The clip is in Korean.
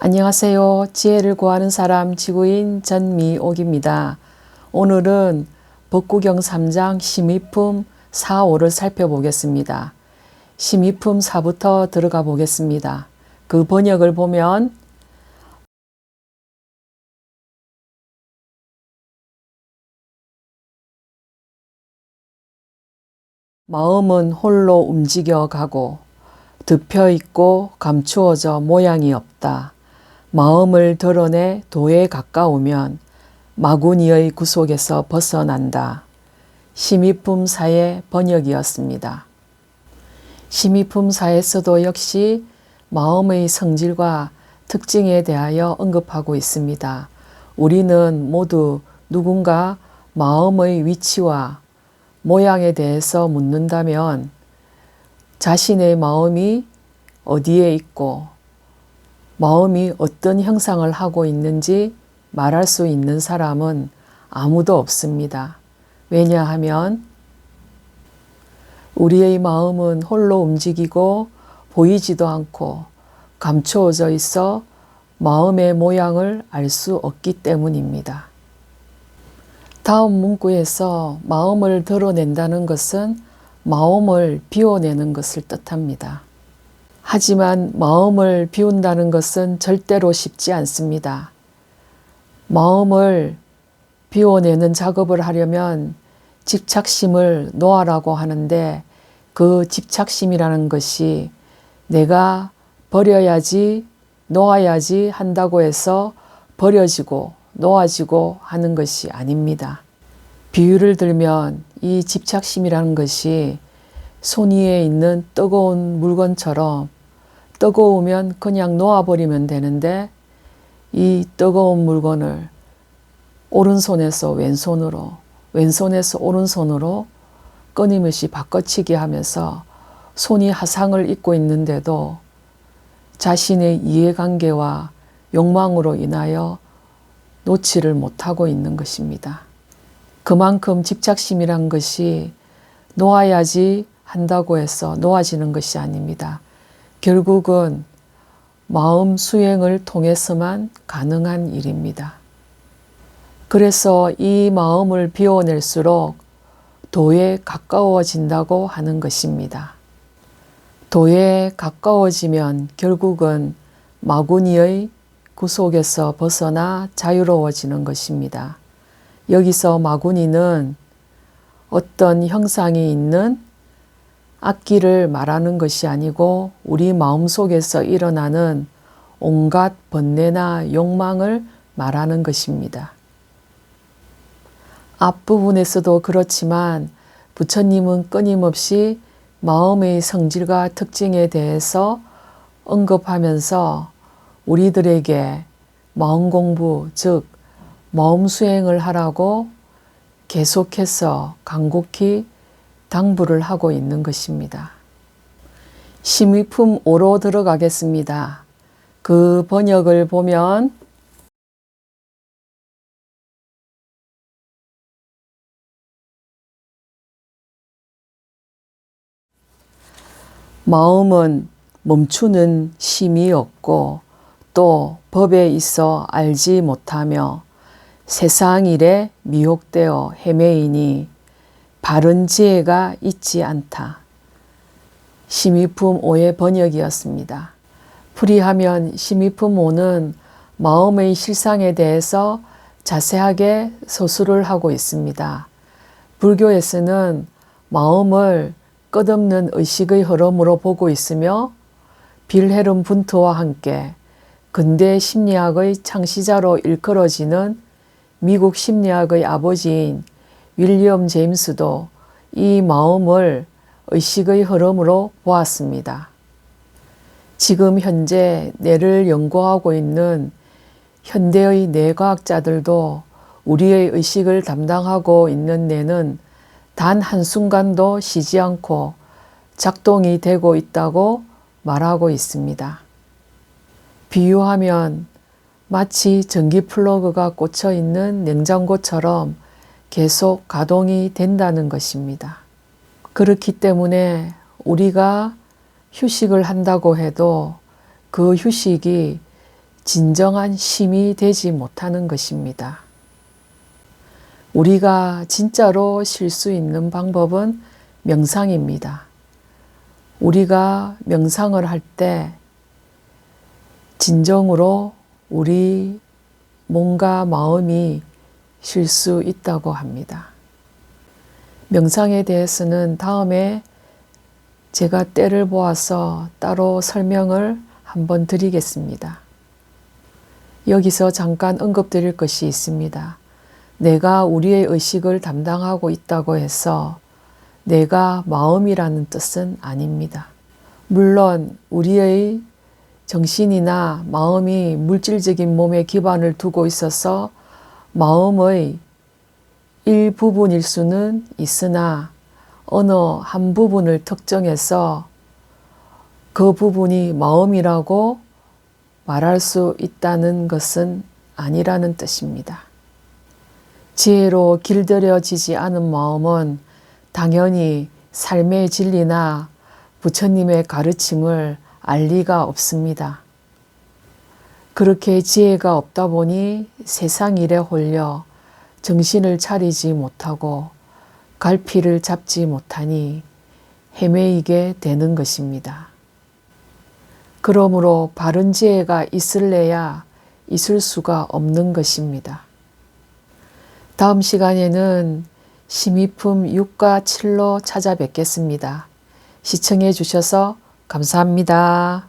안녕하세요. 지혜를 구하는 사람 지구인 전미옥입니다. 오늘은 법구경 3장 심의품 4, 5를 살펴보겠습니다. 심의품 4부터 들어가 보겠습니다. 그 번역을 보면 마음은 홀로 움직여 가고 덮여 있고 감추어져 모양이 없다. 마음을 드러내 도에 가까우면 마구니의 구속에서 벗어난다. 심의품 4의 번역이었습니다. 심의품 4에서도 역시 마음의 성질과 특징에 대하여 언급하고 있습니다. 우리는 모두 누군가 마음의 위치와 모양에 대해서 묻는다면 자신의 마음이 어디에 있고 마음이 어떤 형상을 하고 있는지 말할 수 있는 사람은 아무도 없습니다. 왜냐하면 우리의 마음은 홀로 움직이고 보이지도 않고 감추어져 있어 마음의 모양을 알 수 없기 때문입니다. 다음 문구에서 마음을 드러낸다는 것은 마음을 비워내는 것을 뜻합니다. 하지만 마음을 비운다는 것은 절대로 쉽지 않습니다. 마음을 비워내는 작업을 하려면 집착심을 놓아라고 하는데 그 집착심이라는 것이 내가 버려야지 놓아야지 한다고 해서 버려지고 놓아지고 하는 것이 아닙니다. 비유를 들면 이 집착심이라는 것이 손 위에 있는 뜨거운 물건처럼 뜨거우면 그냥 놓아버리면 되는데 이 뜨거운 물건을 오른손에서 왼손으로 왼손에서 오른손으로 끊임없이 바꿔치기 하면서 손이 화상을 입고 있는데도 자신의 이해관계와 욕망으로 인하여 놓지를 못하고 있는 것입니다. 그만큼 집착심이란 것이 놓아야지 한다고 해서 놓아지는 것이 아닙니다. 결국은 마음 수행을 통해서만 가능한 일입니다. 그래서 이 마음을 비워낼수록 도에 가까워진다고 하는 것입니다. 도에 가까워지면 결국은 마구니의 구속에서 벗어나 자유로워지는 것입니다. 여기서 마구니는 어떤 형상이 있는 악기를 말하는 것이 아니고 우리 마음속에서 일어나는 온갖 번뇌나 욕망을 말하는 것입니다. 앞부분에서도 그렇지만 부처님은 끊임없이 마음의 성질과 특징에 대해서 언급하면서 우리들에게 마음 공부, 즉 마음 수행을 하라고 계속해서 간곡히 당부를 하고 있는 것입니다. 심의품 5로 들어가겠습니다. 그 번역을 보면 마음은 멈추는 심이 없고 또 법에 있어 알지 못하며 세상 일에 미혹되어 헤매이니 바른 지혜가 있지 않다. 심의품 5의 번역이었습니다. 풀이하면 심의품 5는 마음의 실상에 대해서 자세하게 서술을 하고 있습니다. 불교에서는 마음을 끝없는 의식의 흐름으로 보고 있으며 빌헤름 분트와 함께 근대 심리학의 창시자로 일컬어지는 미국 심리학의 아버지인 윌리엄 제임스도 이 마음을 의식의 흐름으로 보았습니다. 지금 현재 뇌를 연구하고 있는 현대의 뇌과학자들도 우리의 의식을 담당하고 있는 뇌는 단 한순간도 쉬지 않고 작동이 되고 있다고 말하고 있습니다. 비유하면 마치 전기 플러그가 꽂혀 있는 냉장고처럼 계속 가동이 된다는 것입니다. 그렇기 때문에 우리가 휴식을 한다고 해도 그 휴식이 진정한 힘이 되지 못하는 것입니다. 우리가 진짜로 쉴 수 있는 방법은 명상입니다. 우리가 명상을 할 때 진정으로 우리 몸과 마음이 쉴 수 있다고 합니다. 명상에 대해서는 다음에 제가 때를 보아서 따로 설명을 한번 드리겠습니다. 여기서 잠깐 언급드릴 것이 있습니다. 내가 우리의 의식을 담당하고 있다고 해서 내가 마음이라는 뜻은 아닙니다. 물론 우리의 정신이나 마음이 물질적인 몸에 기반을 두고 있어서 마음의 일부분일 수는 있으나 어느 한 부분을 특정해서 그 부분이 마음이라고 말할 수 있다는 것은 아니라는 뜻입니다. 지혜로 길들여지지 않은 마음은 당연히 삶의 진리나 부처님의 가르침을 알 리가 없습니다. 그렇게 지혜가 없다 보니 세상 일에 홀려 정신을 차리지 못하고 갈피를 잡지 못하니 헤매이게 되는 것입니다. 그러므로 바른 지혜가 있을래야 있을 수가 없는 것입니다. 다음 시간에는 심의품 6과 7로 찾아뵙겠습니다. 시청해 주셔서 감사합니다.